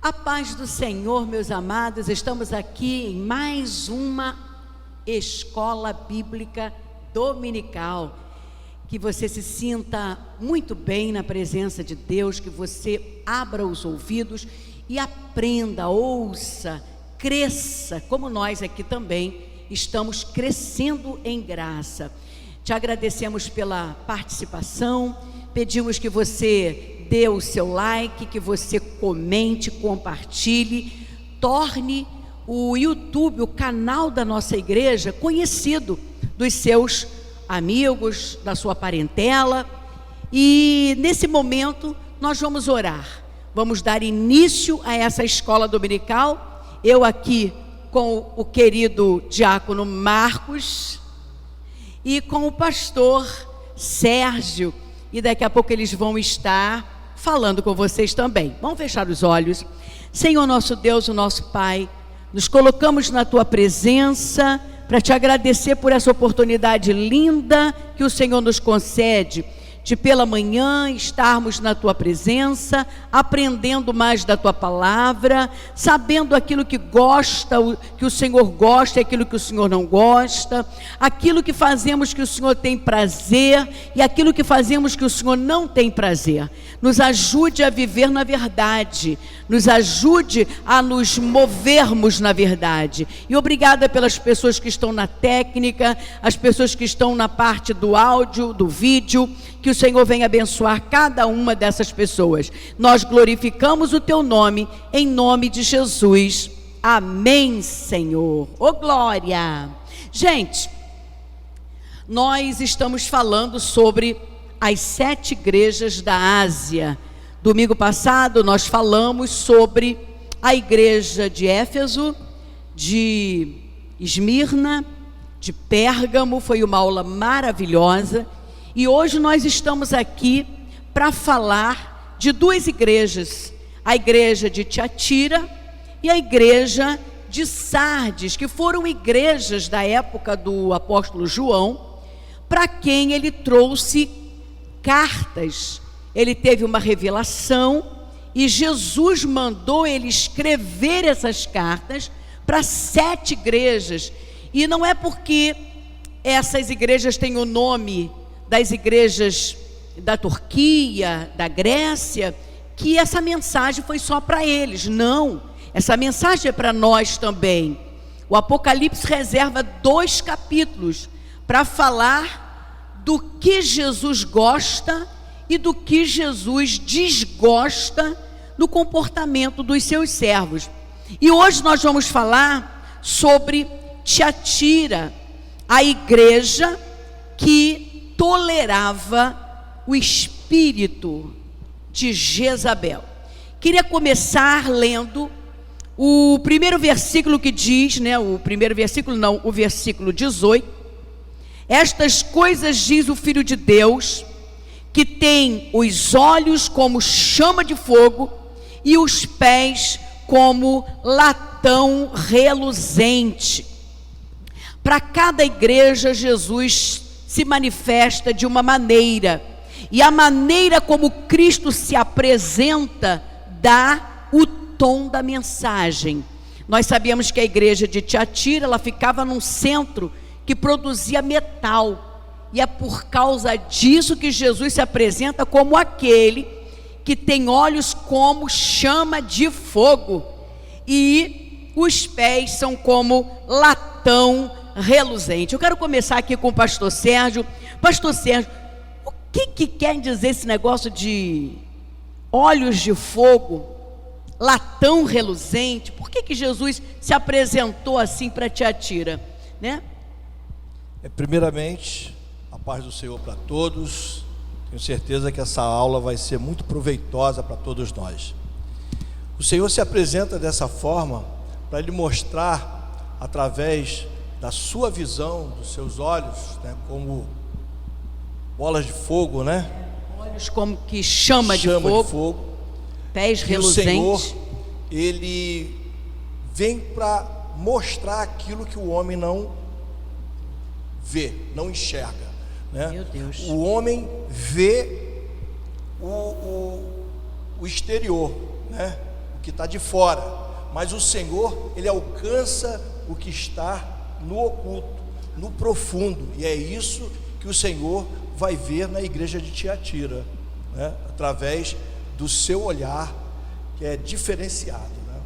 A paz do Senhor, meus amados, estamos aqui em mais uma escola bíblica dominical. Que você se sinta muito bem na presença de Deus, que você abra os ouvidos e aprenda, ouça, cresça, como nós aqui também estamos crescendo em graça. Te agradecemos pela participação, pedimos que você dê o seu like, que você comente, compartilhe, torne o YouTube, o canal da nossa igreja, conhecido dos seus amigos, da sua parentela. E nesse momento nós vamos orar, vamos dar início a essa escola dominical. Eu aqui com o querido diácono Marcos e com o pastor Sérgio, e daqui a pouco eles vão estar falando com vocês também. Vamos fechar os olhos. Senhor nosso Deus, o nosso Pai, nos colocamos na Tua presença para Te agradecer por essa oportunidade linda que o Senhor nos concede, de pela manhã estarmos na Tua presença, aprendendo mais da Tua palavra, sabendo aquilo que que o Senhor gosta e aquilo que o Senhor não gosta, aquilo que fazemos que o Senhor tem prazer e aquilo que fazemos que o Senhor não tem prazer. Nos ajude a viver na verdade, nos ajude a nos movermos na verdade. E obrigada pelas pessoas que estão na técnica, as pessoas que estão na parte do áudio, do vídeo, que o Senhor venha abençoar cada uma dessas pessoas. Nós glorificamos o Teu nome, em nome de Jesus. Amém, Senhor. Ô glória! Gente, nós estamos falando sobre as 7 igrejas da Ásia. Domingo passado nós falamos sobre a igreja de Éfeso, de Esmirna, de Pérgamo. Foi uma aula maravilhosa. E hoje nós estamos aqui para falar de 2 igrejas, a igreja de Tiatira e a igreja de Sardes, que foram igrejas da época do apóstolo João, para quem ele trouxe cartas. Ele teve uma revelação e Jesus mandou ele escrever essas cartas para 7 igrejas. E não é porque essas igrejas têm o nome das igrejas da Turquia, da Grécia, que essa mensagem foi só para eles. Não, essa mensagem é para nós também. O Apocalipse reserva 2 capítulos para falar do que Jesus gosta e do que Jesus desgosta no comportamento dos seus servos. E hoje nós vamos falar sobre Tiatira, a igreja que tolerava o espírito de Jezabel. Queria começar lendo o primeiro versículo que diz, o versículo 18. Estas coisas diz o Filho de Deus, que tem os olhos como chama de fogo e os pés como latão reluzente. Para cada igreja, Jesus se manifesta de uma maneira, e a maneira como Cristo se apresenta dá o tom da mensagem. Nós sabemos que a igreja de Tiatira, ela ficava num centro que produzia metal, e é por causa disso que Jesus se apresenta como aquele que tem olhos como chama de fogo, e os pés são como latão reluzente. Eu quero começar aqui com o pastor Sérgio. Pastor Sérgio, o que quer dizer esse negócio de olhos de fogo, latão reluzente? Por que Jesus se apresentou assim para Tiatira, né? Primeiramente, a paz do Senhor para todos. Tenho certeza que essa aula vai ser muito proveitosa para todos nós. O Senhor se apresenta dessa forma para Ele mostrar, através da sua visão, dos seus olhos, né, como bolas de fogo, né? Olhos como que chama de fogo, pés reluzentes. O Senhor, Ele vem para mostrar aquilo que o homem não vê, não enxerga, né? Meu Deus. O homem vê o exterior, né? O que está de fora, mas o Senhor, Ele alcança o que está no oculto, no profundo, e é isso que o Senhor vai ver na igreja de Tiatira, né? Através do seu olhar, que é diferenciado, né?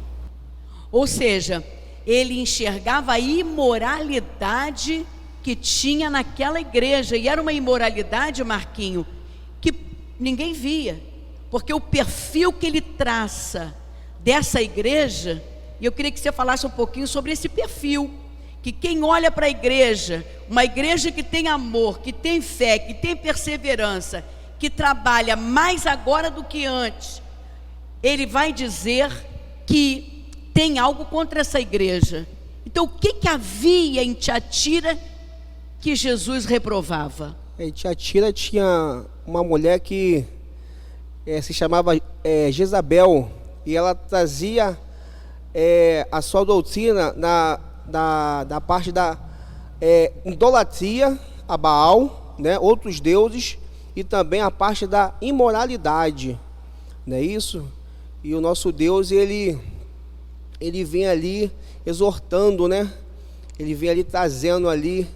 Ou seja, ele enxergava a imoralidade que tinha naquela igreja, e era uma imoralidade, Marquinho, que ninguém via, porque o perfil que ele traça dessa igreja, e eu queria que você falasse um pouquinho sobre esse perfil, que quem olha para a igreja, uma igreja que tem amor, que tem fé, que tem perseverança, que trabalha mais agora do que antes, ele vai dizer que tem algo contra essa igreja. Então, o que havia em Tiatira que Jesus reprovava? Em Tiatira tinha uma mulher que se chamava Jezabel, e ela trazia a sua doutrina da parte da idolatria a Baal, né, outros deuses, e também a parte da imoralidade, não é isso? E o nosso Deus, ele vem ali exortando, né? Ele vem ali trazendo ali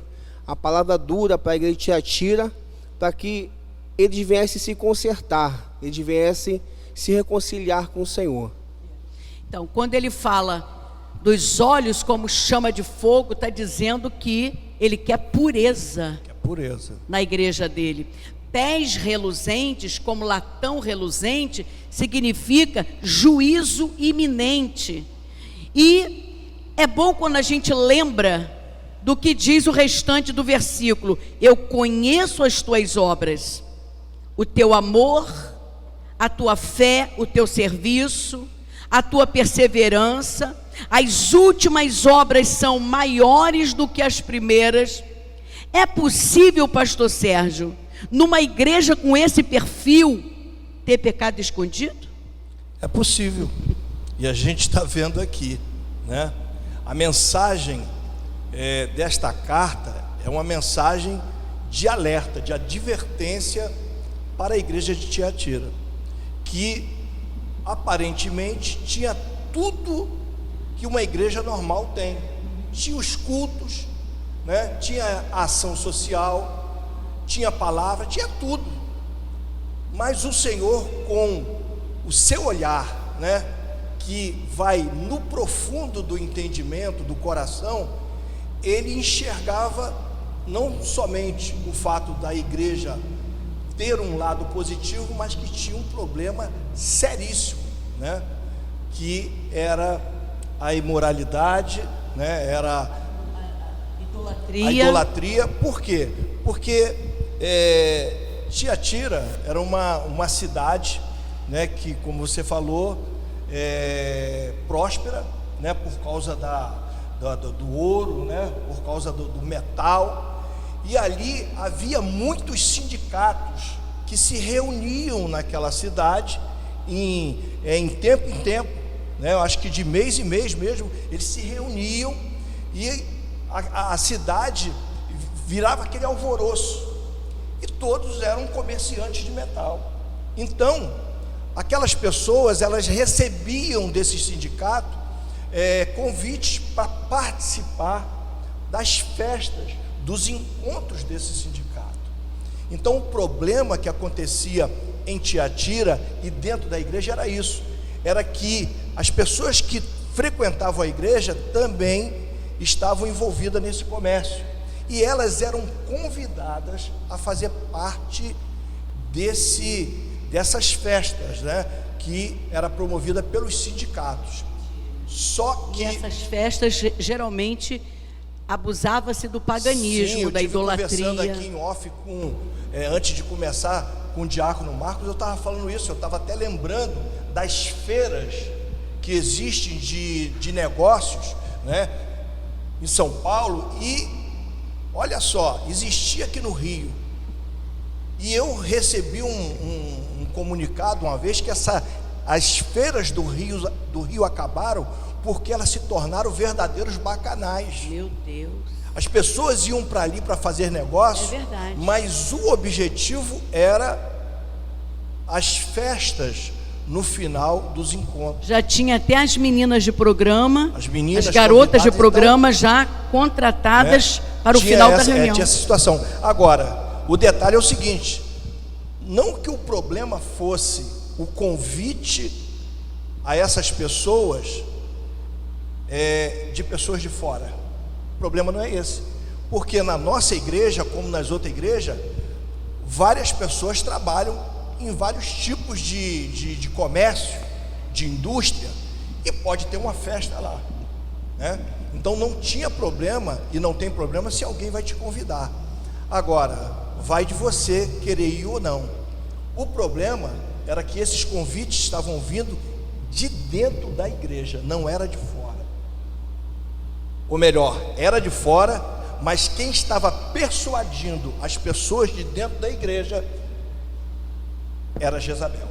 a palavra dura para a igreja de Tiatira, para que eles viessem se consertar, eles viessem se reconciliar com o Senhor. Então, quando ele fala dos olhos como chama de fogo, está dizendo que ele quer pureza, na igreja dele. Pés reluzentes, como latão reluzente, significa juízo iminente. E é bom quando a gente lembra do que diz o restante do versículo: eu conheço as tuas obras, o teu amor, a tua fé, o teu serviço, a tua perseverança. As últimas obras são maiores do que as primeiras. É possível, pastor Sérgio, numa igreja com esse perfil, ter pecado escondido? É possível, e a gente está vendo aqui, né? A mensagem desta carta é uma mensagem de alerta, de advertência para a igreja de Tiatira, que aparentemente tinha tudo que uma igreja normal tem. Tinha os cultos, né? Tinha a ação social, tinha a palavra, tinha tudo. Mas o Senhor, com o seu olhar, né, que vai no profundo do entendimento, do coração, ele enxergava não somente o fato da igreja ter um lado positivo, mas que tinha um problema seríssimo, né, que era a imoralidade, né, era a idolatria. Por quê? Porque Tiatira era uma cidade, né, que, como você falou, próspera, né, por causa do ouro, né, por causa do metal, e ali havia muitos sindicatos que se reuniam naquela cidade em tempo, né, eu acho que de mês em mês mesmo, eles se reuniam, e a cidade virava aquele alvoroço, e todos eram comerciantes de metal. Então, aquelas pessoas, elas recebiam desses sindicatos convites para participar das festas, dos encontros desse sindicato. Então, o problema que acontecia em Tiatira e dentro da igreja era isso, era que as pessoas que frequentavam a igreja também estavam envolvidas nesse comércio, e elas eram convidadas a fazer parte dessas festas, né, que era promovida pelos sindicatos. Só que essas festas geralmente abusava-se do paganismo, sim, da idolatria. Conversando aqui em off antes de começar com o diácono Marcos, eu estava falando isso, eu estava até lembrando das feiras que existem de negócios, né, em São Paulo, e olha só, existia aqui no Rio, e eu recebi um comunicado uma vez que as feiras do Rio acabaram porque elas se tornaram verdadeiros bacanais. Meu Deus. As pessoas iam para ali para fazer negócio, mas o objetivo era as festas no final dos encontros. Já tinha até as meninas de programa, As garotas de convidadas, programa já contratadas para o final da reunião. Tinha essa situação. Agora, o detalhe é o seguinte: não que o problema fosse o convite a essas pessoas de pessoas de fora. O problema não é esse, porque na nossa igreja, como nas outras igrejas, várias pessoas trabalham em vários tipos de comércio, de indústria, e pode ter uma festa lá, né? Então não tinha problema, e não tem problema se alguém vai te convidar. Agora, vai de você querer ir ou não. O problema era que esses convites estavam vindo de dentro da igreja, não era de fora. Ou melhor, era de fora, mas quem estava persuadindo as pessoas de dentro da igreja era Jezabel.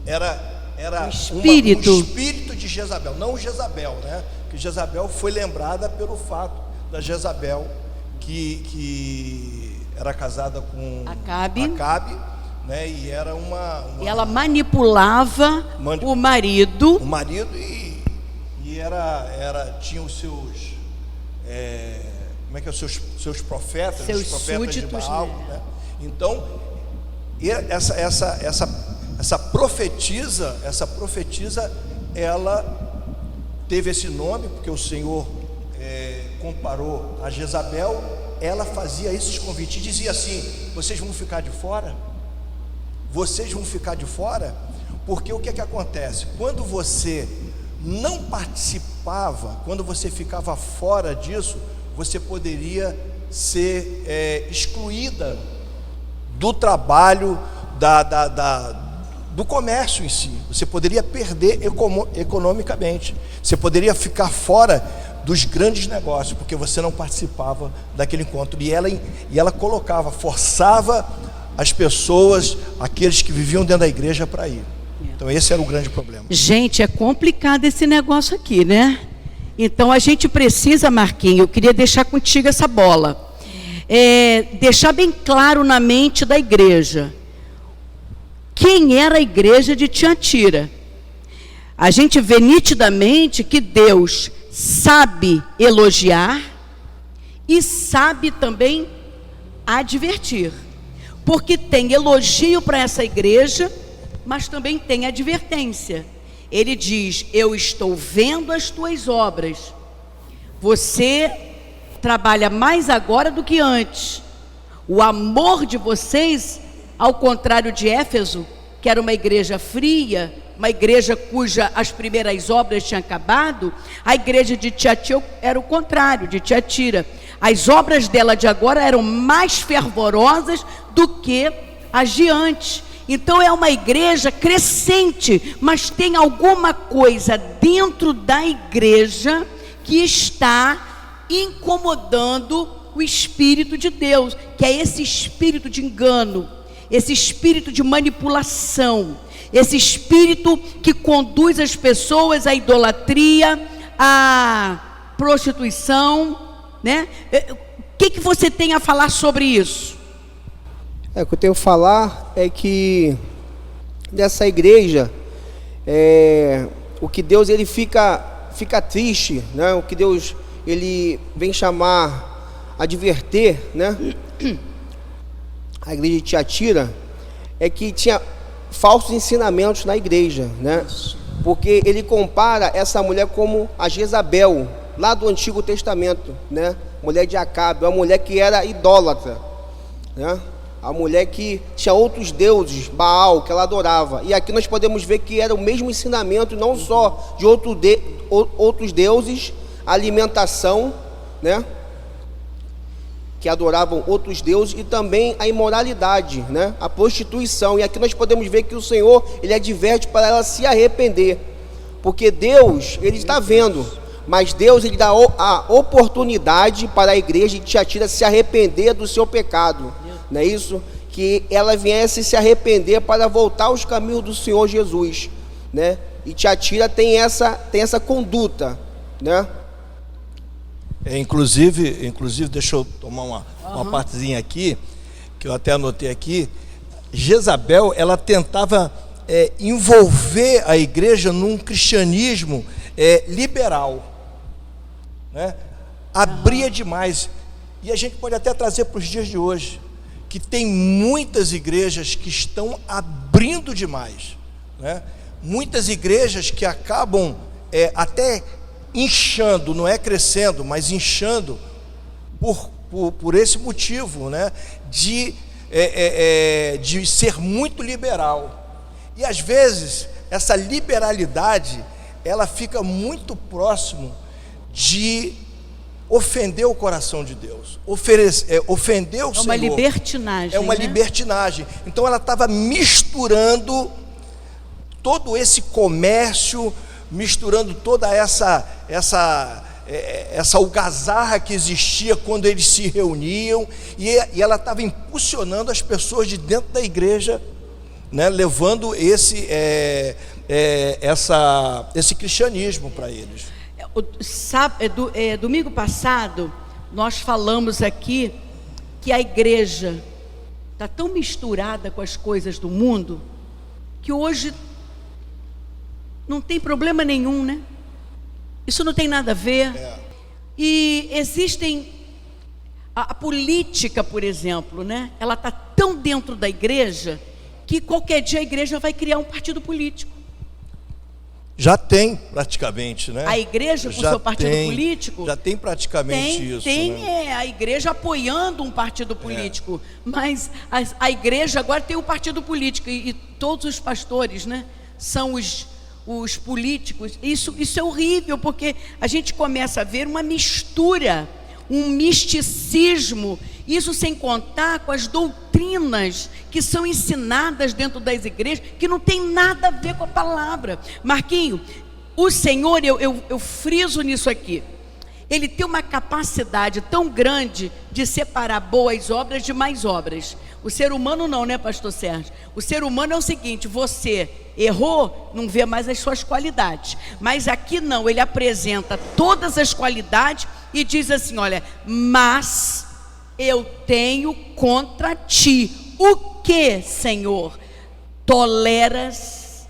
Era o espírito. um espírito de Jezabel, não Jezabel, né? Que Jezabel foi lembrada pelo fato da Jezabel que era casada com Acabe, né? E era e ela manipulava o marido. E tinha os seus seus profetas, seus os profetas súditos, de Baal, né? Então, essa profetisa, ela teve esse nome porque o Senhor comparou a Jezabel. Ela fazia esses convites e dizia assim: vocês vão ficar de fora? Vocês vão ficar de fora? Porque o que é que acontece? Quando você não participava, quando você ficava fora disso, você poderia ser excluída do trabalho, do comércio em si. Você poderia perder economicamente, você poderia ficar fora dos grandes negócios, porque você não participava daquele encontro. E ela forçava as pessoas, aqueles que viviam dentro da igreja, para ir. Então esse era o grande problema. Gente, é complicado esse negócio aqui, né? Então a gente precisa, Marquinhos, eu queria deixar contigo essa bola. Deixar bem claro na mente da igreja quem era a igreja de Tiatira. A gente vê nitidamente que Deus sabe elogiar e sabe também advertir, porque tem elogio para essa igreja, mas também tem advertência. Ele diz: eu estou vendo as tuas obras, você trabalha mais agora do que antes. O amor de vocês, ao contrário de Éfeso, que era uma igreja fria, uma igreja cuja as primeiras obras tinham acabado, a igreja de Tiatira era o contrário, de Tiatira. As obras dela de agora eram mais fervorosas do que as de antes. Então é uma igreja crescente, mas tem alguma coisa dentro da igreja que está incomodando o Espírito de Deus, que é esse espírito de engano, esse espírito de manipulação, esse espírito que conduz as pessoas à idolatria, à prostituição, né? O que você tem a falar sobre isso? O que eu tenho a falar é que dessa igreja, o que Deus ele fica triste, né? O que Deus ele vem chamar, adverter, né? A igreja de Tiatira é que tinha falsos ensinamentos na igreja, né? Porque ele compara essa mulher como a Jezabel, lá do Antigo Testamento, né? Mulher de Acabe, uma mulher que era idólatra, né? A mulher que tinha outros deuses, Baal, que ela adorava. E aqui nós podemos ver que era o mesmo ensinamento, não só de outros deuses, a alimentação, né? Que adoravam outros deuses, e também a imoralidade, né? A prostituição. E aqui nós podemos ver que o Senhor, ele adverte para ela se arrepender, porque Deus, ele está vendo, mas Deus, ele dá a oportunidade para a igreja de Tiatira se arrepender do seu pecado, não é isso? Que ela viesse se arrepender para voltar aos caminhos do Senhor Jesus, né? E Tiatira tem essa conduta, né? Inclusive, deixa eu tomar uma partezinha aqui, que eu até anotei aqui. Jezabel, ela tentava envolver a igreja num cristianismo liberal, né? Abria demais. E a gente pode até trazer para os dias de hoje, que tem muitas igrejas que estão abrindo demais, né? Muitas igrejas que acabam até inchando, não é crescendo, mas inchando por esse motivo, né? De ser muito liberal. E às vezes essa liberalidade ela fica muito próximo de ofender o coração de Deus, ofender o Senhor. É uma libertinagem. É uma né? libertinagem. Então ela estava misturando todo esse comércio, misturando toda essa algazarra que existia quando eles se reuniam, e ela estava impulsionando as pessoas de dentro da igreja, né, levando esse cristianismo para eles. Domingo passado nós falamos aqui que a igreja está tão misturada com as coisas do mundo que hoje não tem problema nenhum, né? Isso não tem nada a ver. E existem a política, por exemplo, né? Ela está tão dentro da igreja que qualquer dia a igreja vai criar um partido político. Já tem praticamente, né? A igreja com seu partido político? Já tem praticamente isso. Tem né? A igreja apoiando um partido político. Mas a igreja agora tem um partido político. E todos os pastores, né, são os políticos. Isso é horrível, porque a gente começa a ver uma mistura, um misticismo. Isso sem contar com as doutrinas que são ensinadas dentro das igrejas, que não tem nada a ver com a palavra. Marquinho, o Senhor, eu friso nisso aqui, Ele tem uma capacidade tão grande de separar boas obras de más obras. O ser humano não, né, pastor Sérgio? O ser humano é o seguinte: você errou, não vê mais as suas qualidades. Mas aqui não, ele apresenta todas as qualidades e diz assim: olha, mas eu tenho contra ti o que, Senhor? Toleras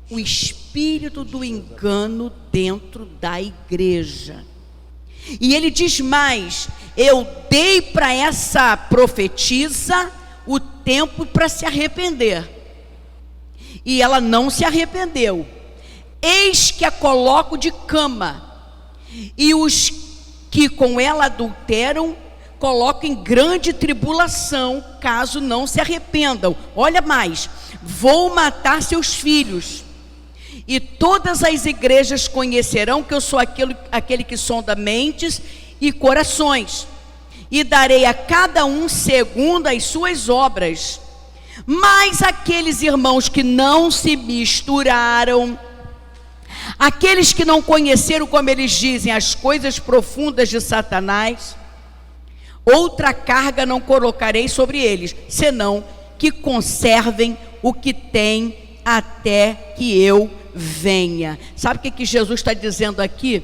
o espírito do engano dentro da igreja. E ele diz mais: eu dei para essa profetisa o tempo para se arrepender, e ela não se arrependeu. Eis que a coloco de cama, e os que com ela adulteram coloco em grande tribulação, caso não se arrependam. Olha mais: vou matar seus filhos, e todas as igrejas conhecerão que eu sou aquele que sonda mentes e corações, e darei a cada um segundo as suas obras. Mas aqueles irmãos que não se misturaram, aqueles que não conheceram, como eles dizem, as coisas profundas de Satanás, outra carga não colocarei sobre eles, senão que conservem o que têm até que eu venha. Sabe o que Jesus está dizendo aqui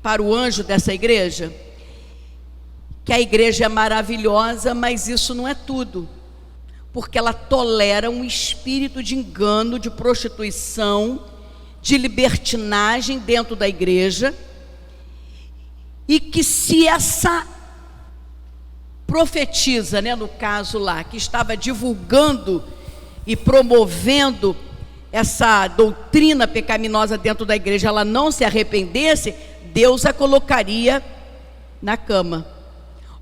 para o anjo dessa igreja? Que a igreja é maravilhosa, mas isso não é tudo, porque ela tolera um espírito de engano, de prostituição, de libertinagem dentro da igreja, e que se essa profetisa, né, no caso lá, que estava divulgando e promovendo essa doutrina pecaminosa dentro da igreja, ela não se arrependesse, Deus a colocaria na cama.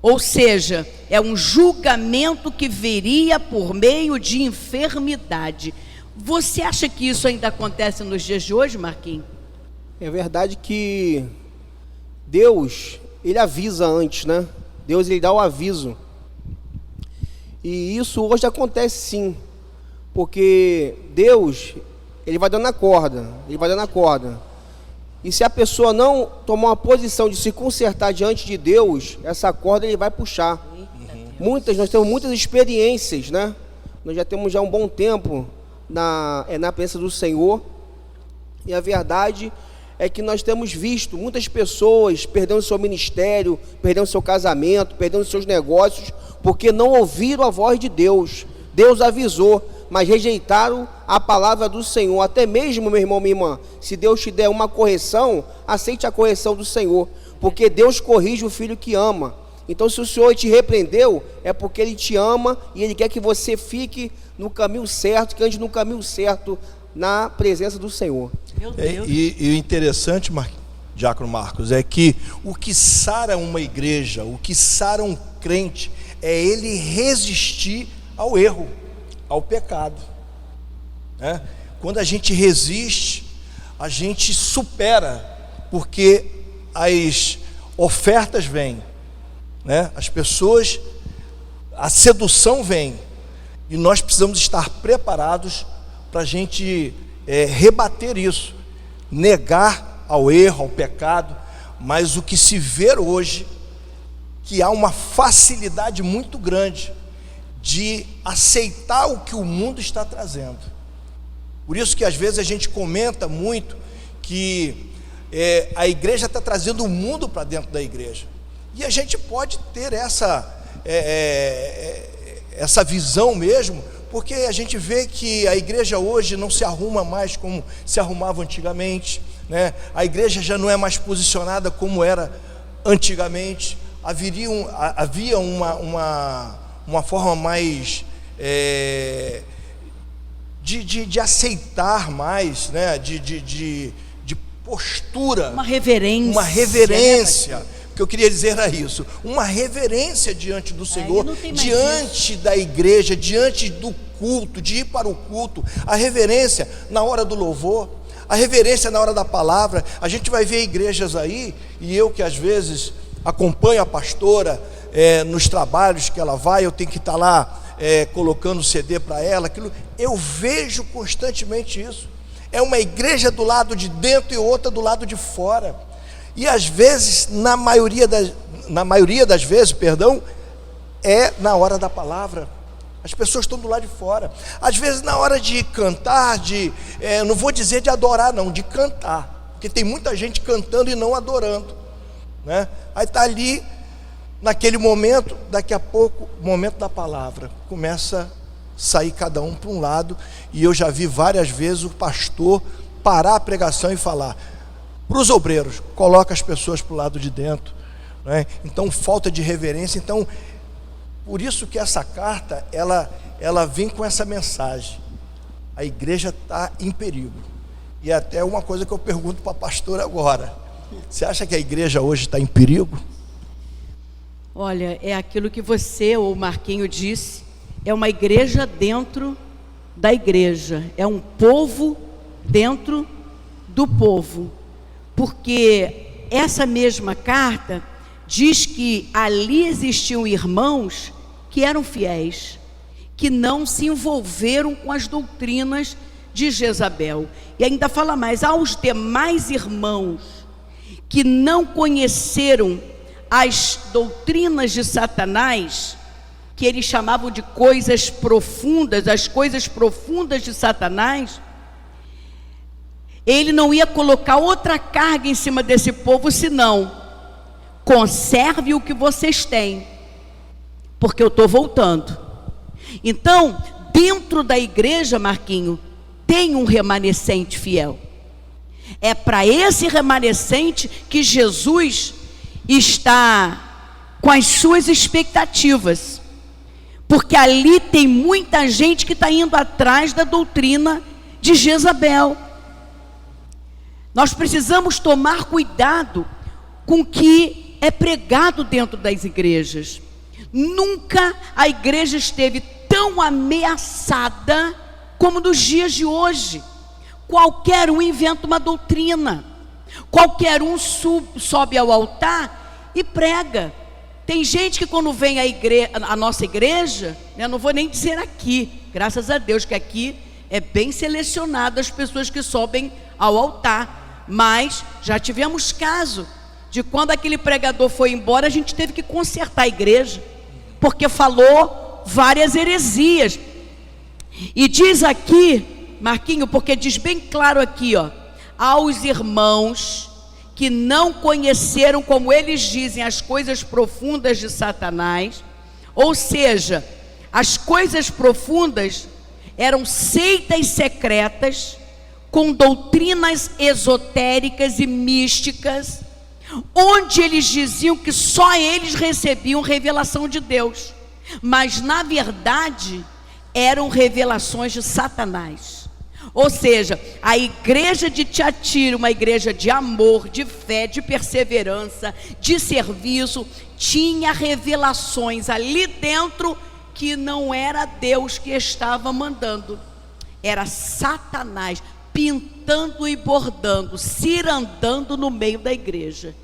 Ou seja, é um julgamento que viria por meio de enfermidade. Você acha que isso ainda acontece nos dias de hoje, Marquinhos? É verdade que Deus, Ele avisa antes, né? Deus, Ele dá o aviso. E isso hoje acontece sim, porque Deus, Ele vai dando a corda, Ele vai dando a corda. E se a pessoa não tomar uma posição de se consertar diante de Deus, essa corda Ele vai puxar. Nós temos muitas experiências, né? Nós já temos um bom tempo na presença do Senhor. E a verdade é que nós temos visto muitas pessoas perdendo seu ministério, perdendo seu casamento, perdendo seus negócios, porque não ouviram a voz de Deus. Deus avisou: mas rejeitaram a palavra do Senhor. Até mesmo, meu irmão, minha irmã, se Deus te der uma correção, aceite a correção do Senhor, porque Deus corrige o filho que ama. Então, se o Senhor te repreendeu, é porque Ele te ama e Ele quer que você fique no caminho certo, que ande no caminho certo, na presença do Senhor. Meu Deus. E o interessante, Diácono Marcos, é que o que sara uma igreja, o que sara um crente, é ele resistir ao erro, ao pecado, né? Quando a gente resiste, a gente supera, porque as ofertas vêm, né? As pessoas, a sedução vem, e nós precisamos estar preparados para a gente rebater isso, negar ao erro, ao pecado. Mas o que se vê hoje, que há uma facilidade muito grande de aceitar o que o mundo está trazendo. Por isso que às vezes a gente comenta muito que a igreja está trazendo o mundo para dentro da igreja, e a gente pode ter essa visão mesmo, porque a gente vê que a igreja hoje não se arruma mais como se arrumava antigamente, né? A igreja já não é mais posicionada como era antigamente. Havia uma forma mais de aceitar mais, né? de postura, uma reverência. O que eu queria dizer era isso, uma reverência diante do Senhor, diante da igreja, diante do culto, de ir para o culto, a reverência na hora do louvor, a reverência na hora da palavra. A gente vai ver igrejas aí, e eu que às vezes acompanho a pastora nos trabalhos que ela vai, eu tenho que estar lá colocando CD para ela, eu vejo constantemente isso. É uma igreja do lado de dentro e outra do lado de fora. E às vezes, na maioria das vezes, é na hora da palavra. As pessoas estão do lado de fora. Às vezes na hora de cantar, não vou dizer de adorar não, de cantar, porque tem muita gente cantando e não adorando, né? Aí está ali, naquele momento, daqui a pouco, o momento da palavra, começa a sair cada um para um lado. E eu já vi várias vezes o pastor parar a pregação e falar para os obreiros: coloca as pessoas para o lado de dentro, né? Então, falta de reverência. Então, por isso que essa carta, ela vem com essa mensagem: a igreja está em perigo. E até uma coisa que eu pergunto para a pastora agora: você acha que a igreja hoje está em perigo? Olha, é aquilo que você ou o Marquinho disse, é uma igreja dentro da igreja, é um povo dentro do povo. Porque essa mesma carta diz que ali existiam irmãos que eram fiéis, que não se envolveram com as doutrinas de Jezabel. E ainda fala mais: aos demais irmãos que não conheceram as doutrinas de Satanás, que eles chamavam de coisas profundas, as coisas profundas de Satanás, ele não ia colocar outra carga em cima desse povo, senão: conserve o que vocês têm, porque eu estou voltando. Então, dentro da igreja, Marquinho, tem um remanescente fiel. É para esse remanescente que Jesus está com as suas expectativas, porque ali tem muita gente que está indo atrás da doutrina de Jezabel. Nós precisamos tomar cuidado com o que é pregado dentro das igrejas. Nunca a igreja esteve tão ameaçada como nos dias de hoje. Qualquer um inventa uma doutrina, qualquer um sobe ao altar e prega. Tem gente que quando vem a nossa igreja, eu não vou nem dizer aqui, graças a Deus que aqui é bem selecionado as pessoas que sobem ao altar, mas já tivemos caso de quando aquele pregador foi embora, a gente teve que consertar a igreja, porque falou várias heresias. E diz aqui, Marquinho, porque diz bem claro aqui, ó: aos irmãos que não conheceram, como eles dizem, as coisas profundas de Satanás. Ou seja, as coisas profundas eram seitas secretas, com doutrinas esotéricas e místicas, onde eles diziam que só eles recebiam revelação de Deus, mas na verdade eram revelações de Satanás. Ou seja, a igreja de Tiatira, uma igreja de amor, de fé, de perseverança, de serviço, tinha revelações ali dentro que não era Deus que estava mandando, era Satanás pintando e bordando, cirandando no meio da igreja.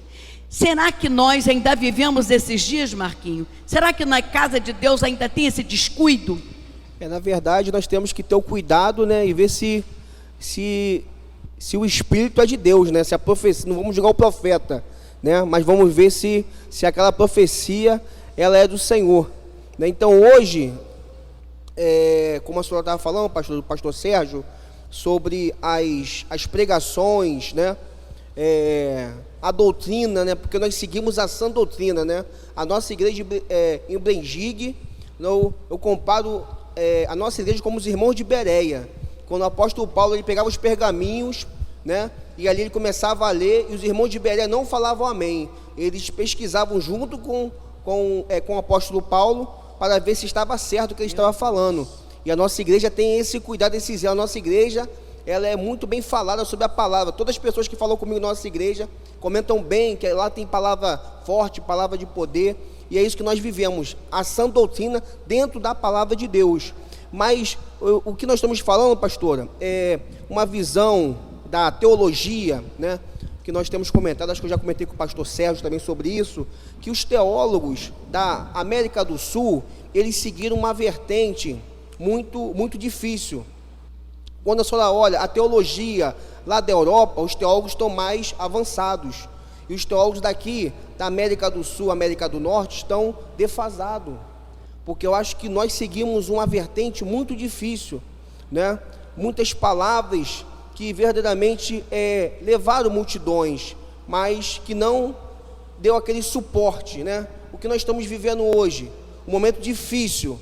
Será que nós ainda vivemos esses dias, Marquinho? Será que na casa de Deus ainda tem esse descuido? Na verdade, nós temos que ter o cuidado, né, e ver se o Espírito é de Deus, né? Se a profecia, não vamos julgar o profeta, né? Mas vamos ver se aquela profecia ela é do Senhor, né? Então hoje, como a senhora estava falando, pastor Sérgio, sobre as pregações, né? A doutrina, né? Porque nós seguimos a sã doutrina, né? A nossa igreja em Blendig, eu comparo a nossa igreja como os irmãos de Bereia, quando o apóstolo Paulo ele pegava os pergaminhos, né? E ali ele começava a ler, e os irmãos de Bereia não falavam amém, eles pesquisavam junto com o apóstolo Paulo, para ver se estava certo o que ele estava falando. E a nossa igreja tem esse cuidado, esse zelo. A nossa igreja, ela é muito bem falada sobre a palavra. Todas as pessoas que falam comigo na nossa igreja comentam bem, que lá tem palavra forte, palavra de poder, e é isso que nós vivemos, a sã doutrina dentro da palavra de Deus. Mas o que nós estamos falando, pastora, é uma visão da teologia, né, que nós temos comentado, acho que eu já comentei com o pastor Sérgio também sobre isso, que os teólogos da América do Sul, eles seguiram uma vertente muito, muito difícil. Quando a senhora olha a teologia lá da Europa, os teólogos estão mais avançados, e os teólogos daqui da América do Sul, América do Norte, estão defasados, porque eu acho que nós seguimos uma vertente muito difícil, né? Muitas palavras que verdadeiramente levaram multidões, mas que não deu aquele suporte, né? O que nós estamos vivendo hoje, um momento difícil,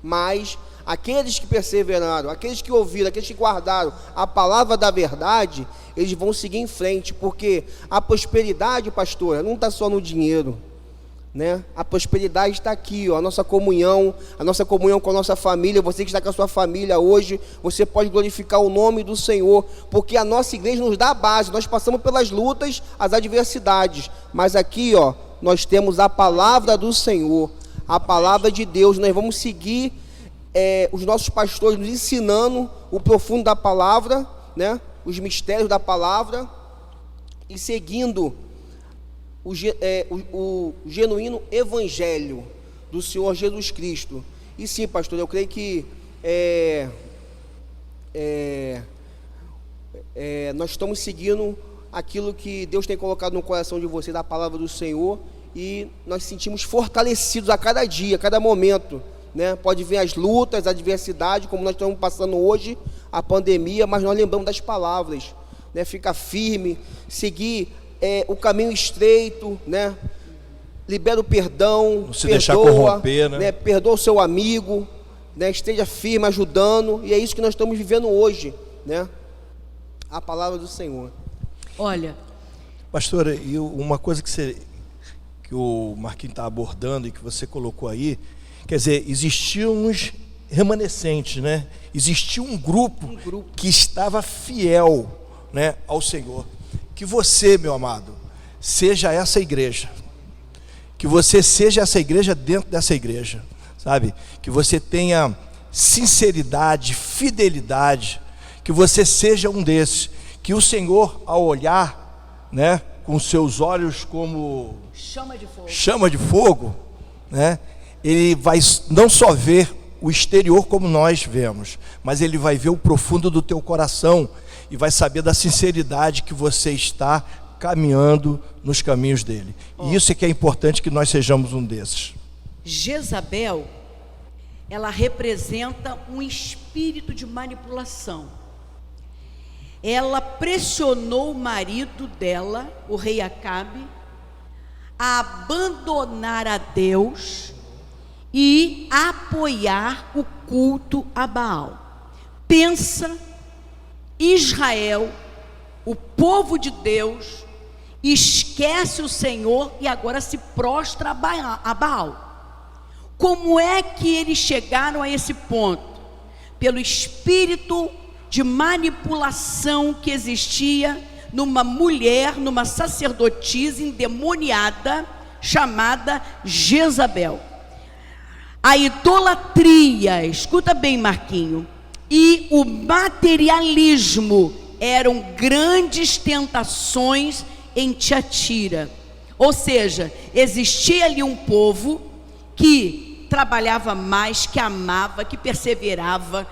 mas aqueles que perseveraram, aqueles que ouviram, aqueles que guardaram a palavra da verdade, eles vão seguir em frente, porque a prosperidade, pastor, não está só no dinheiro, né? A prosperidade está aqui, ó, a nossa comunhão com a nossa família. Você que está com a sua família hoje, você pode glorificar o nome do Senhor, porque a nossa igreja nos dá a base. Nós passamos pelas lutas, as adversidades, mas aqui, ó, nós temos a palavra do Senhor, a palavra de Deus. Nós vamos seguir os nossos pastores nos ensinando o profundo da palavra, né? Os mistérios da palavra, e seguindo o genuíno evangelho do Senhor Jesus Cristo. E sim, pastor, eu creio que nós estamos seguindo aquilo que Deus tem colocado no coração de você, da palavra do Senhor, e nós sentimos fortalecidos a cada dia, a cada momento, né? Pode vir as lutas, a adversidade, como nós estamos passando hoje, a pandemia, mas nós lembramos das palavras, né? Fica firme, seguir o caminho estreito, né? Libera o perdão, não se deixar corromper, né? Perdoa o seu amigo, né? Esteja firme, ajudando, e é isso que nós estamos vivendo hoje, né? A palavra do Senhor. Olha, pastora, e uma coisa que o Marquinhos está abordando e que você colocou aí, quer dizer, existiam uns remanescentes, né? Existia um grupo que estava fiel, né, ao Senhor. Que você, meu amado, seja essa igreja, que você seja essa igreja dentro dessa igreja, sabe? Que você tenha sinceridade, fidelidade, que você seja um desses, que o Senhor, ao olhar, né, com seus olhos como chama de fogo, né, ele vai não só ver o exterior como nós vemos, mas ele vai ver o profundo do teu coração e vai saber da sinceridade que você está caminhando nos caminhos dele. E isso é que é importante, que nós sejamos um desses. Jezabel, ela representa um espírito de manipulação. Ela pressionou o marido dela, o rei Acabe, a abandonar a Deus e apoiar o culto a Baal. Pensa, Israel, o povo de Deus, esquece o Senhor e agora se prostra a Baal. Como é que eles chegaram a esse ponto? Pelo espírito de manipulação que existia numa mulher, numa sacerdotisa endemoniada chamada Jezabel. A idolatria, escuta bem, Marquinho, e o materialismo eram grandes tentações em Tiatira. Ou seja, existia ali um povo que trabalhava mais, que amava, que perseverava,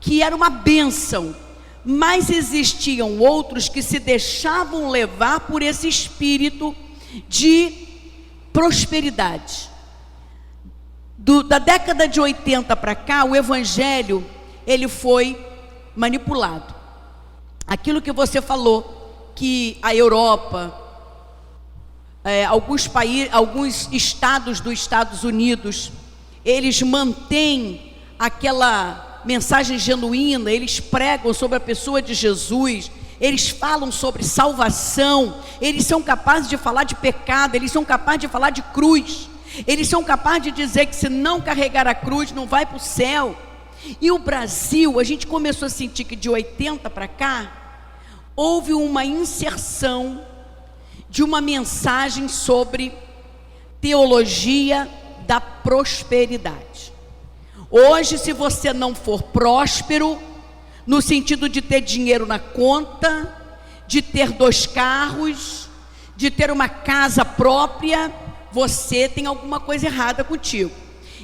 que era uma bênção, mas existiam outros que se deixavam levar por esse espírito de prosperidade. Da década de 80 para cá, o evangelho, ele foi manipulado. Aquilo que você falou, que a Europa, alguns estados dos Estados Unidos, eles mantêm aquela mensagem genuína, eles pregam sobre a pessoa de Jesus, eles falam sobre salvação, eles são capazes de falar de pecado, eles são capazes de falar de cruz, eles são capazes de dizer que se não carregar a cruz não vai para o céu. E o Brasil, a gente começou a sentir que de 80 para cá houve uma inserção de uma mensagem sobre teologia da prosperidade. Hoje, se você não for próspero, no sentido de ter dinheiro na conta, de ter 2 carros, de ter uma casa própria, você tem alguma coisa errada contigo.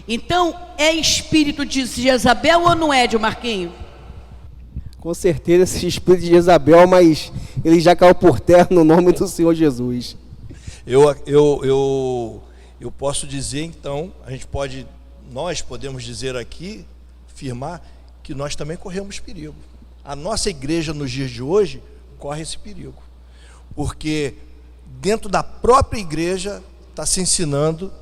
Então, é espírito de Jezabel ou não é, de Marquinho? Com certeza esse espírito de Jezabel, mas ele já caiu por terra no nome do Senhor Jesus. Eu posso dizer, então, nós podemos dizer aqui, afirmar que nós também corremos perigo. A nossa igreja nos dias de hoje corre esse perigo, porque dentro da própria igreja está se ensinando,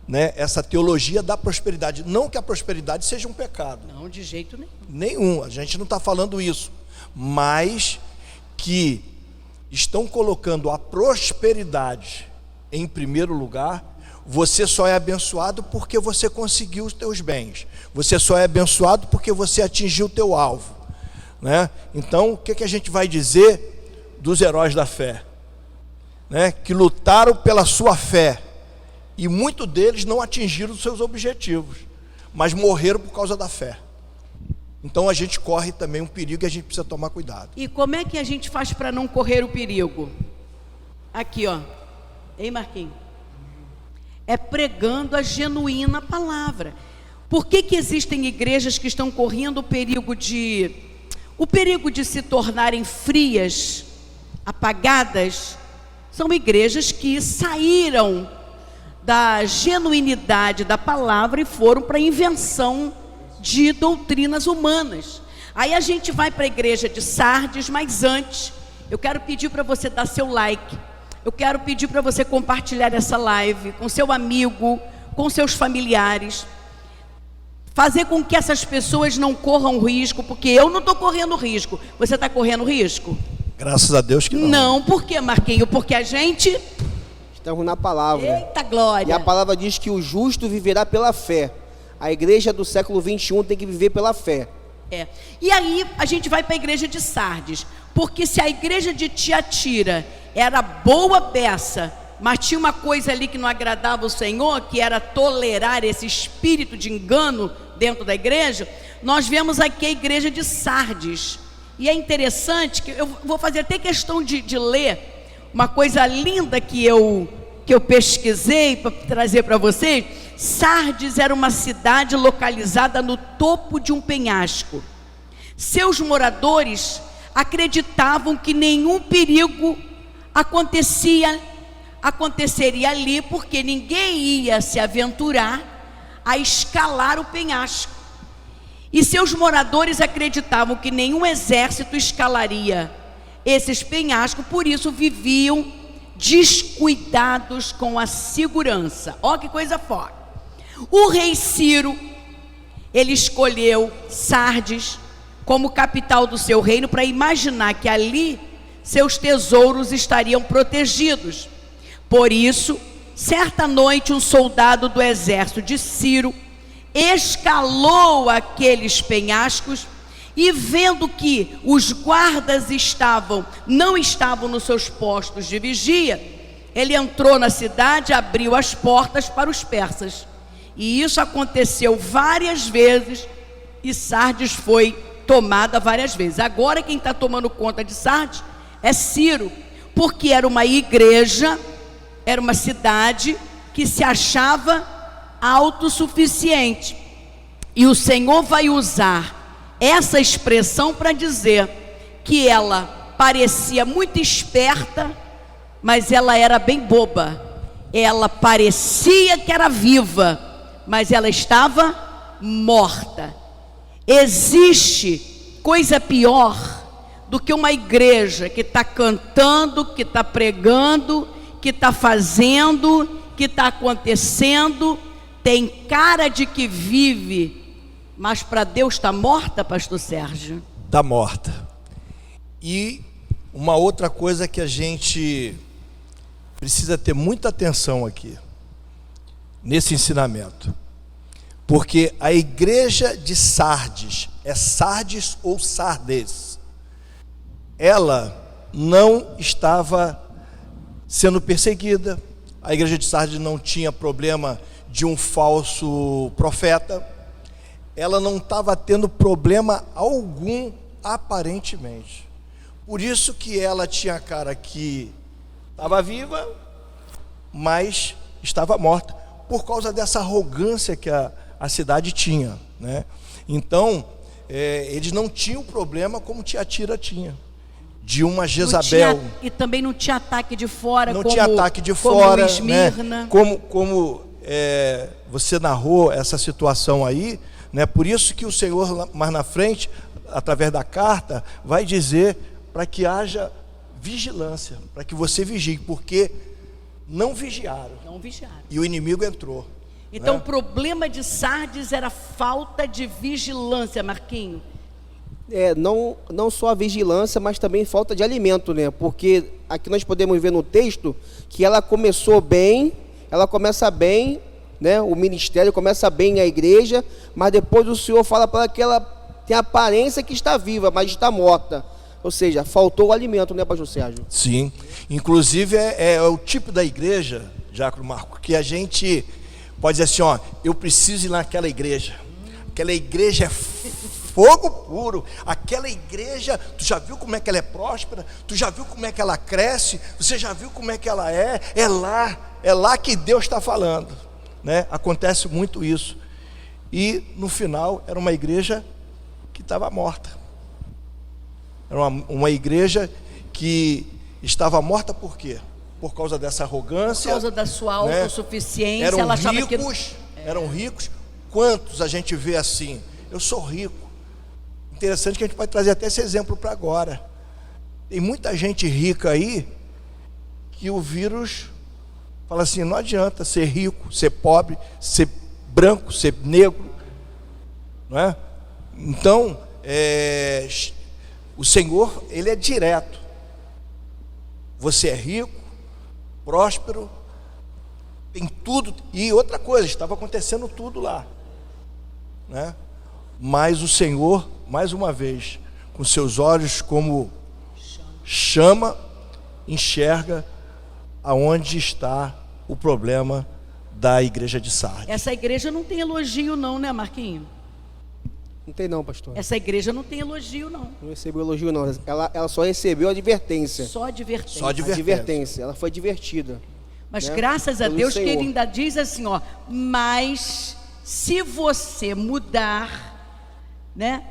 né, essa teologia da prosperidade. Não que a prosperidade seja um pecado. Não, de jeito nenhum. Nenhum, a gente não está falando isso. Mas que estão colocando a prosperidade em primeiro lugar. Você só é abençoado porque você conseguiu os teus bens. Você só é abençoado porque você atingiu o teu alvo, né? Então, o que a gente vai dizer dos heróis da fé, né? Que lutaram pela sua fé. E muitos deles não atingiram os seus objetivos, mas morreram por causa da fé. Então a gente corre também um perigo e a gente precisa tomar cuidado. E como é que a gente faz para não correr o perigo? Aqui, ó. Hein, Marquinhos? É pregando a genuína palavra. Por que existem igrejas que estão correndo o perigo de se tornarem frias, apagadas? São igrejas que saíram da genuinidade da palavra e foram para a invenção de doutrinas humanas. Aí a gente vai para a igreja de Sardes, mas antes, eu quero pedir para você dar seu like, eu quero pedir para você compartilhar essa live com seu amigo, com seus familiares, fazer com que essas pessoas não corram risco, porque eu não estou correndo risco. Você está correndo risco? Graças a Deus que não. Não, por quê, Marquinho? Porque a gente... Estamos na palavra. Eita glória! E a palavra diz que o justo viverá pela fé. A igreja do século 21 tem que viver pela fé. E aí a gente vai para a igreja de Sardes, porque se a igreja de Tiatira era boa peça, mas tinha uma coisa ali que não agradava o Senhor, que era tolerar esse espírito de engano dentro da igreja, nós vemos aqui a igreja de Sardes. E é interessante que eu vou fazer até questão de ler uma coisa linda que eu pesquisei para trazer para vocês. Sardes era uma cidade localizada no topo de um penhasco. Seus moradores acreditavam que nenhum perigo aconteceria ali, porque ninguém ia se aventurar a escalar o penhasco. E seus moradores acreditavam que nenhum exército escalaria esses penhascos, por isso viviam descuidados com a segurança. Ó, que coisa forte. O rei Ciro, ele escolheu Sardes como capital do seu reino para imaginar que ali seus tesouros estariam protegidos. Por isso, certa noite, um soldado do exército de Ciro escalou aqueles penhascos e, vendo que os guardas não estavam nos seus postos de vigia, ele entrou na cidade e abriu as portas para os persas. E isso aconteceu várias vezes, e Sardes foi tomada várias vezes. Agora quem está tomando conta de Sardes é Ciro, porque era uma igreja, era uma cidade que se achava autossuficiente. E o Senhor vai usar essa expressão para dizer que ela parecia muito esperta, mas ela era bem boba. Ela parecia que era viva, mas ela estava morta. Existe coisa pior do que uma igreja que está cantando, que está pregando, que está fazendo, que está acontecendo, tem cara de que vive, mas para Deus está morta, pastor Sérgio? Está morta. E uma outra coisa que a gente precisa ter muita atenção aqui, nesse ensinamento, porque a igreja de Sardes, é Sardes ou Sardes, ela não estava sendo perseguida. A igreja de Sardes não tinha problema de um falso profeta, ela não estava tendo problema algum, aparentemente. Por isso que ela tinha cara que estava viva, mas estava morta, por causa dessa arrogância que a cidade tinha, né? Então, eles não tinham problema como Tiatira tinha, de uma Jezabel. E também não tinha ataque de fora, não tinha ataque de fora, Esmirna, né? Como você narrou essa situação aí, né? Por isso que o Senhor, mais na frente, através da carta, vai dizer para que haja vigilância, para que você vigie, porque não vigiaram. E o inimigo entrou. Então, né? O problema de Sardes era falta de vigilância, Marquinho. Não só a vigilância, mas também falta de alimento, né? Porque aqui nós podemos ver no texto que ela começou bem, ela começa bem, né? O ministério começa bem, a igreja, mas depois o Senhor fala para ela que ela tem a aparência que está viva, mas está morta. Ou seja, faltou o alimento, né, pastor Sérgio? Sim, inclusive é o tipo da igreja, Diácono Marco, que a gente pode dizer assim, ó, eu preciso ir naquela igreja. Aquela igreja é fogo puro. Aquela igreja, tu já viu como é que ela é próspera? Tu já viu como é que ela cresce? Você já viu como é que ela é? É lá que Deus está falando, né? Acontece muito isso. E no final era uma igreja que estava morta. Era uma igreja que estava morta por quê? Por causa dessa arrogância. Por causa da sua autossuficiência. Eram ela ricos, eram ricos. Quantos a gente vê assim? Eu sou rico. Interessante que a gente pode trazer até esse exemplo para agora. Tem muita gente rica aí que o vírus fala assim, não adianta ser rico, ser pobre, ser branco, ser negro, não é? Então, o Senhor, Ele é direto. Você é rico, próspero, tem tudo. E outra coisa, estava acontecendo tudo lá, né? Mas o Senhor, mais uma vez, com seus olhos como chama, enxerga aonde está o problema da igreja de Sardes. Essa igreja não tem elogio não, né, Marquinho? Não tem não, pastor. Essa igreja não tem elogio não. Não recebeu elogio não, ela só recebeu advertência. Só advertência. Advertência, ela foi advertida. Mas né? graças a Pelo Deus que Senhor. Ele ainda diz assim, ó, mas se você mudar, né,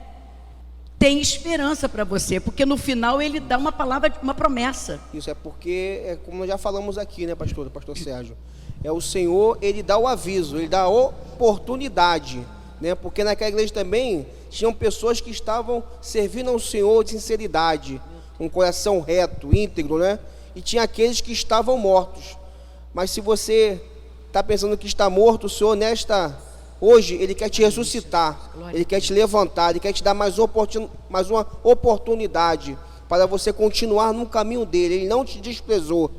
tem esperança para você, porque no final Ele dá uma palavra, uma promessa. Isso é porque, como nós já falamos aqui, né, pastor Sérgio, o Senhor, Ele dá o aviso, Ele dá a oportunidade, né, porque naquela igreja também tinham pessoas que estavam servindo ao Senhor de sinceridade, um coração reto, íntegro, né, e tinha aqueles que estavam mortos. Mas se você está pensando que está morto, o Senhor hoje Ele quer te ressuscitar, Ele quer te levantar, Ele quer te dar mais uma oportunidade para você continuar no caminho dEle. Ele não te desprezou,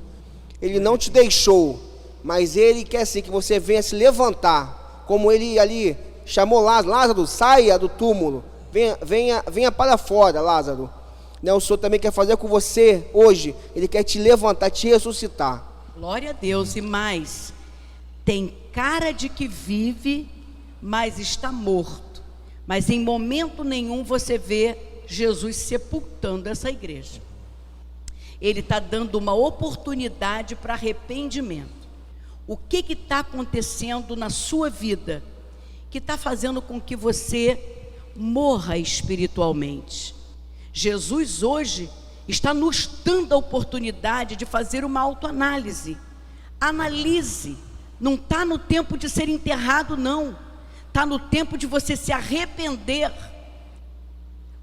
Ele não te deixou, mas Ele quer sim que você venha se levantar, como Ele ali chamou Lázaro, saia do túmulo, venha para fora, Lázaro. O Senhor também quer fazer com você hoje, Ele quer te levantar, te ressuscitar. Glória a Deus. E mais, tem cara de que vive, mas está morto. Mas em momento nenhum você vê Jesus sepultando essa igreja. Ele está dando uma oportunidade para arrependimento. O que está acontecendo na sua vida que está fazendo com que você morra espiritualmente? Jesus hoje está nos dando a oportunidade de fazer uma autoanálise. Analise. Não está no tempo de ser enterrado, não. Está no tempo de você se arrepender,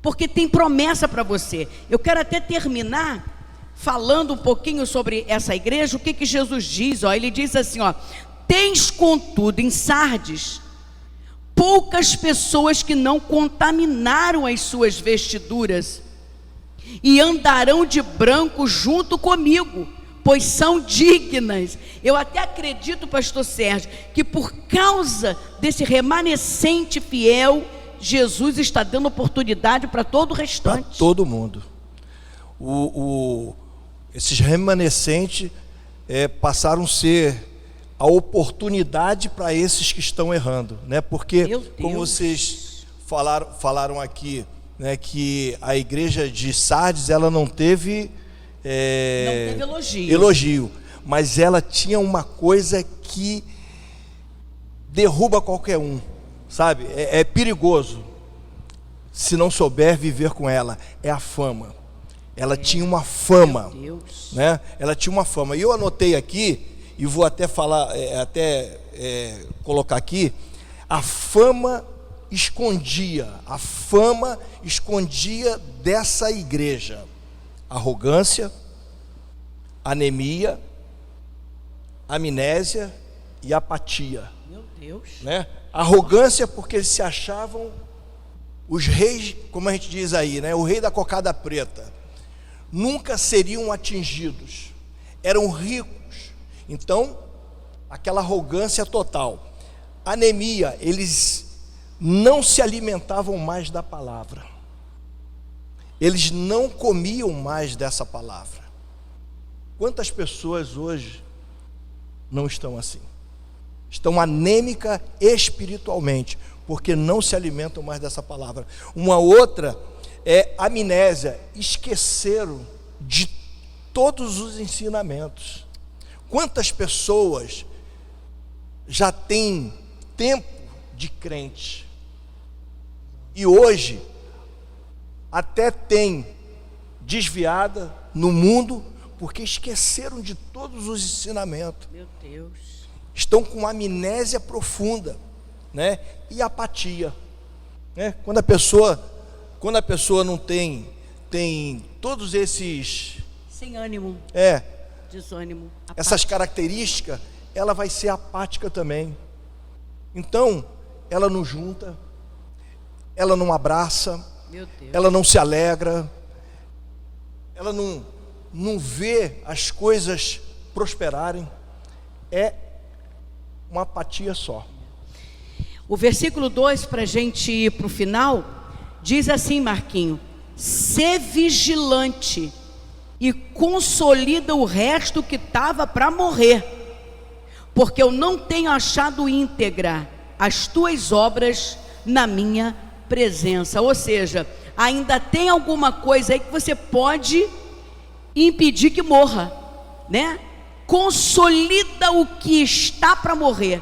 porque tem promessa para você. Eu quero até terminar falando um pouquinho sobre essa igreja. O que Jesus diz? Ele diz assim, tens contudo em Sardes poucas pessoas que não contaminaram as suas vestiduras e andarão de branco junto comigo, pois são dignas. Eu até acredito, pastor Sérgio, que por causa desse remanescente fiel, Jesus está dando oportunidade para todo o restante. Para todo mundo. Esses remanescentes passaram a ser a oportunidade para esses que estão errando, né? Porque, como vocês falaram aqui, né, que a igreja de Sardes, ela não teve elogio, mas ela tinha uma coisa que derruba qualquer um, sabe? É perigoso se não souber viver com ela. É a fama. Ela tinha uma fama, né? Ela tinha uma fama. E eu anotei aqui e vou até falar, colocar aqui: a fama escondia dessa igreja arrogância, anemia, amnésia e apatia. Meu Deus, né? Arrogância porque eles se achavam os reis, como a gente diz aí, né? O rei da cocada preta. Nunca seriam atingidos, eram ricos. Então, aquela arrogância total. Anemia, eles não se alimentavam mais da palavra. Eles não comiam mais dessa palavra. Quantas pessoas hoje não estão assim? Estão anêmicas espiritualmente, porque não se alimentam mais dessa palavra. Uma outra é amnésia, esqueceram de todos os ensinamentos. Quantas pessoas já têm tempo de crente e hoje até tem desviada no mundo porque esqueceram de todos os ensinamentos. Meu Deus. Estão com amnésia profunda, né? E apatia, né? Quando a pessoa não tem todos esses, sem ânimo, desânimo, essas características, ela vai ser apática também. Então, ela não junta, ela não abraça, meu Deus, ela não se alegra, ela não vê as coisas prosperarem. É uma apatia só. O versículo 2, para a gente ir para o final, diz assim, Marquinho: sê vigilante e consolida o resto que estava para morrer, porque eu não tenho achado íntegra as tuas obras na minha presença. Ou seja, ainda tem alguma coisa aí que você pode impedir que morra, né? Consolida o que está para morrer.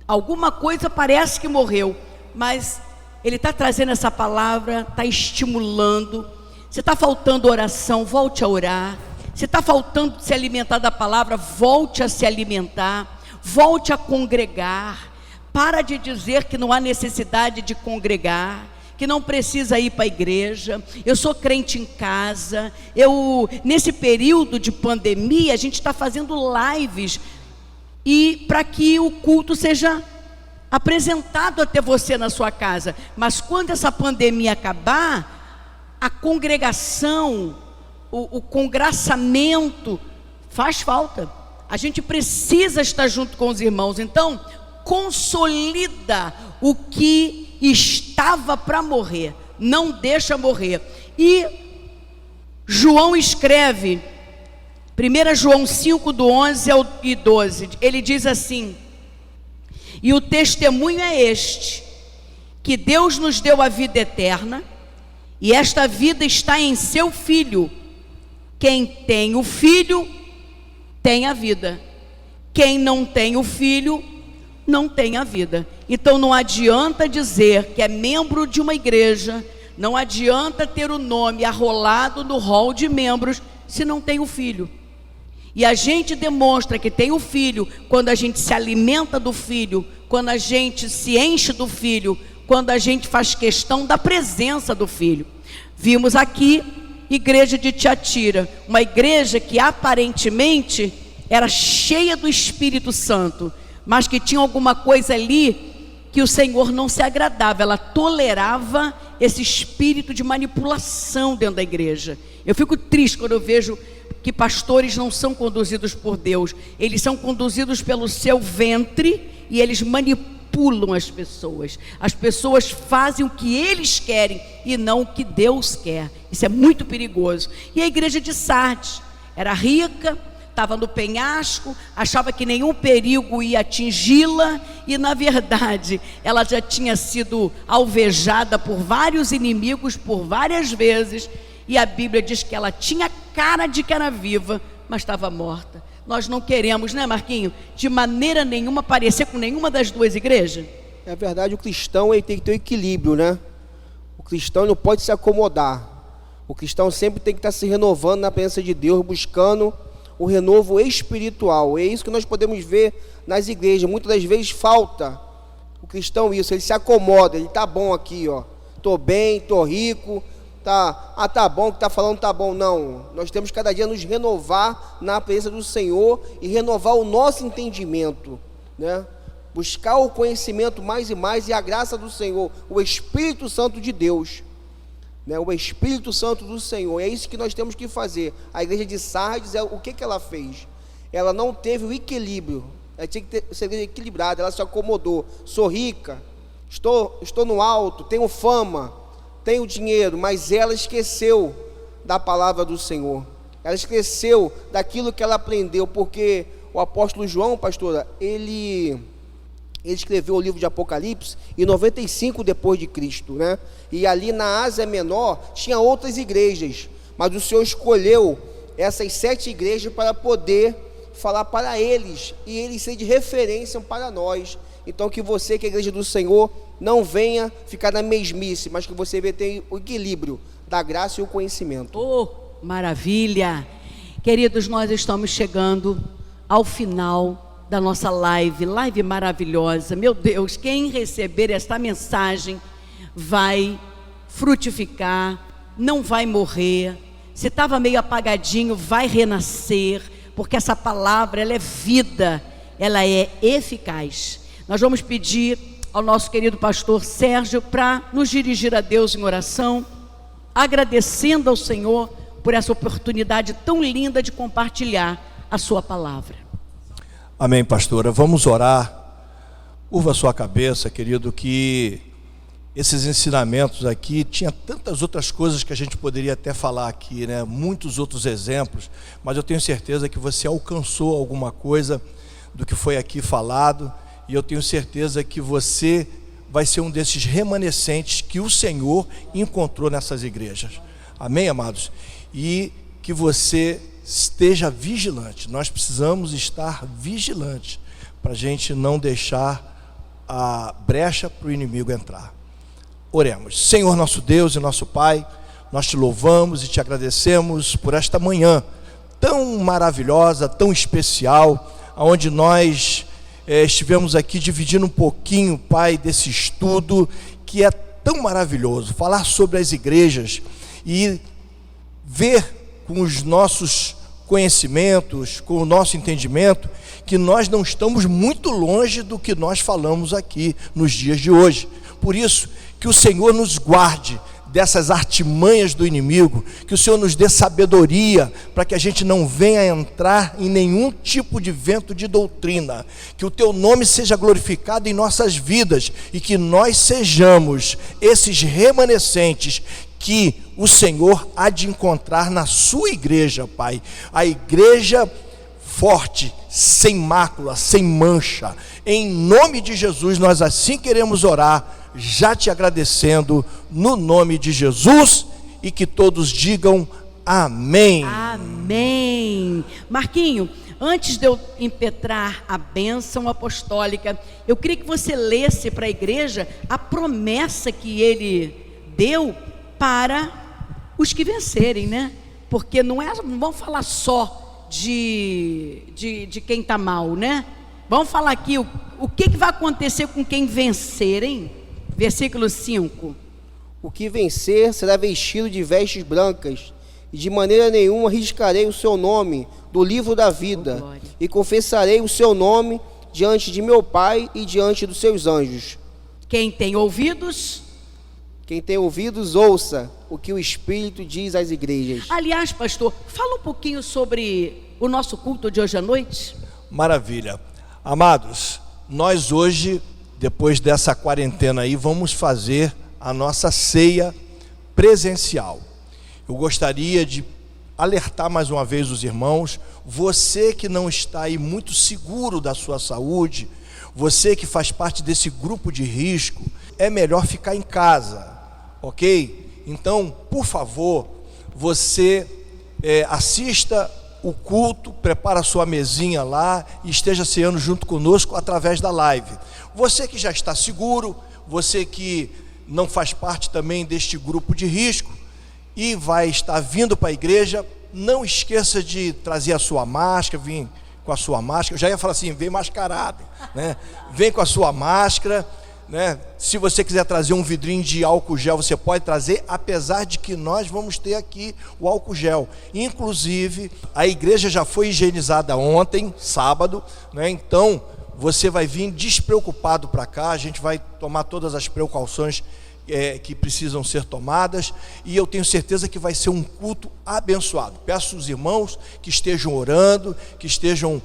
Alguma coisa parece que morreu, mas Ele está trazendo essa palavra, está estimulando. Se está faltando oração, volte a orar. Se está faltando se alimentar da palavra, volte a se alimentar. Volte a congregar. Para de dizer que não há necessidade de congregar, que não precisa ir para a igreja. Eu sou crente em casa. Nesse período de pandemia, a gente está fazendo lives e para que o culto seja apresentado até você na sua casa. Mas quando essa pandemia acabar, a congregação, o congraçamento faz falta. A gente precisa estar junto com os irmãos. Então, consolida o que estava para morrer, não deixa morrer. E João escreve, 1 João 5, do 11 ao 12, ele diz assim: e o testemunho é este, que Deus nos deu a vida eterna, e esta vida está em seu Filho. Quem tem o Filho tem a vida, quem não tem o Filho não tem a vida. Então não adianta dizer que é membro de uma igreja, não adianta ter o nome arrolado no rol de membros se não tem o Filho. E a gente demonstra que tem o Filho quando a gente se alimenta do Filho, quando a gente se enche do Filho, quando a gente faz questão da presença do Filho. Vimos aqui igreja de Tiatira, uma igreja que aparentemente era cheia do Espírito Santo, mas que tinha alguma coisa ali que o Senhor não se agradava. Ela tolerava esse espírito de manipulação dentro da igreja. Eu fico triste quando eu vejo que pastores não são conduzidos por Deus, eles são conduzidos pelo seu ventre e eles manipulam as pessoas. As pessoas fazem o que eles querem e não o que Deus quer. Isso é muito perigoso. E a igreja de Sardes era rica, estava no penhasco, achava que nenhum perigo ia atingi-la, e na verdade ela já tinha sido alvejada por vários inimigos por várias vezes, e a Bíblia diz que ela tinha cara de que era viva, mas estava morta. Nós não queremos, né, Marquinho, de maneira nenhuma parecer com nenhuma das duas igrejas. É verdade, o cristão ele tem que ter um equilíbrio, né? O cristão não pode se acomodar. O cristão sempre tem que estar se renovando na presença de Deus, buscando o renovo espiritual. É isso que nós podemos ver nas igrejas. Muitas das vezes falta o cristão isso, ele se acomoda, ele tá bom aqui, ó, tô bem, tô rico, tá bom, que tá falando tá bom. Não, nós temos cada dia nos renovar na presença do Senhor e renovar o nosso entendimento, né? Buscar o conhecimento mais e mais, e a graça do Senhor, o Espírito Santo de Deus, né? O Espírito Santo do Senhor. É isso que nós temos que fazer. A igreja de Sardes, o que ela fez? Ela não teve o equilíbrio. Ela tinha que ser equilibrada. Ela se acomodou. Sou rica, estou no alto, tenho fama, tenho dinheiro, mas ela esqueceu da palavra do Senhor. Ela esqueceu daquilo que ela aprendeu, porque o apóstolo João, pastora, ele escreveu o livro de Apocalipse em 95 depois de Cristo, né? E ali na Ásia Menor tinha outras igrejas, mas o Senhor escolheu essas 7 igrejas para poder falar para eles, e eles serem de referência para nós. Então que você, que é a igreja do Senhor, não venha ficar na mesmice, mas que você venha ter o equilíbrio da graça e o conhecimento. Oh, maravilha! Queridos, nós estamos chegando ao final da nossa live maravilhosa. Meu Deus, quem receber esta mensagem vai frutificar, não vai morrer. Se estava meio apagadinho, vai renascer, porque essa palavra, ela é vida, ela é eficaz. Nós vamos pedir ao nosso querido pastor Sérgio para nos dirigir a Deus em oração, agradecendo ao Senhor por essa oportunidade tão linda de compartilhar a sua palavra. Amém, pastora. Vamos orar. Curva a sua cabeça, querido, que esses ensinamentos aqui, tinha tantas outras coisas que a gente poderia até falar aqui, né? Muitos outros exemplos, mas eu tenho certeza que você alcançou alguma coisa do que foi aqui falado, e eu tenho certeza que você vai ser um desses remanescentes que o Senhor encontrou nessas igrejas. Amém, amados? E que você esteja vigilante. Nós precisamos estar vigilantes para a gente não deixar a brecha para o inimigo entrar. Oremos. Senhor nosso Deus e nosso Pai, nós te louvamos e te agradecemos por esta manhã tão maravilhosa, tão especial, onde nós estivemos aqui dividindo um pouquinho, Pai, desse estudo que é tão maravilhoso, falar sobre as igrejas e ver com os nossos conhecimentos, com o nosso entendimento, que nós não estamos muito longe do que nós falamos aqui nos dias de hoje. Por isso, que o Senhor nos guarde dessas artimanhas do inimigo, que o Senhor nos dê sabedoria para que a gente não venha entrar em nenhum tipo de vento de doutrina, que o teu nome seja glorificado em nossas vidas e que nós sejamos esses remanescentes que o Senhor há de encontrar na sua igreja, Pai, a igreja forte, sem mácula, sem mancha. Em nome de Jesus nós assim queremos orar, já te agradecendo no nome de Jesus, e que todos digam amém. Amém. Marquinho, antes de eu impetrar a bênção apostólica, eu queria que você lesse para a igreja a promessa que ele deu para os que vencerem, né? Porque não vamos falar só de quem está mal, né? Vamos falar aqui o que vai acontecer com quem vencerem. Versículo 5. O que vencer será vestido de vestes brancas, e de maneira nenhuma riscarei o seu nome do livro da vida, e confessarei o seu nome diante de meu Pai e diante dos seus anjos. Quem tem ouvidos, ouça o que o Espírito diz às igrejas. Aliás, pastor, fala um pouquinho sobre o nosso culto de hoje à noite. Maravilha. Amados, nós hoje, depois dessa quarentena aí, vamos fazer a nossa ceia presencial. Eu gostaria de alertar mais uma vez os irmãos, você que não está aí muito seguro da sua saúde, você que faz parte desse grupo de risco, é melhor ficar em casa, ok? Então, por favor, você assista o culto, prepara a sua mesinha lá e esteja ceando junto conosco através da live. Você que já está seguro, você que não faz parte também deste grupo de risco e vai estar vindo para a igreja, não esqueça de trazer a sua máscara, vir com a sua máscara. Eu já ia falar assim, vem mascarado, né? Vem com a sua máscara, né? Se você quiser trazer um vidrinho de álcool gel, você pode trazer, apesar de que nós vamos ter aqui o álcool gel. Inclusive, a igreja já foi higienizada ontem, sábado, né? Então, você vai vir despreocupado para cá, a gente vai tomar todas as precauções que precisam ser tomadas, e eu tenho certeza que vai ser um culto abençoado. Peço aos irmãos que estejam orando, que estejam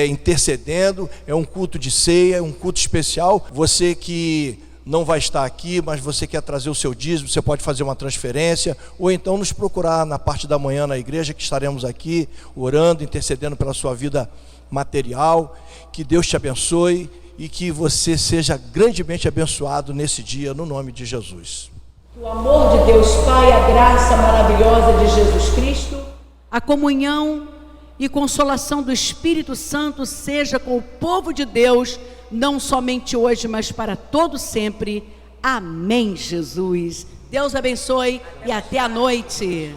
intercedendo. É um culto de ceia, é um culto especial. Você que não vai estar aqui, mas você quer trazer o seu dízimo, você pode fazer uma transferência, ou então nos procurar na parte da manhã na igreja, que estaremos aqui orando, intercedendo pela sua vida material. Que Deus te abençoe e que você seja grandemente abençoado nesse dia, no nome de Jesus. O amor de Deus Pai, a graça maravilhosa de Jesus Cristo, a comunhão e consolação do Espírito Santo seja com o povo de Deus, não somente hoje, mas para todo sempre. Amém, Jesus. Deus abençoe e até a noite.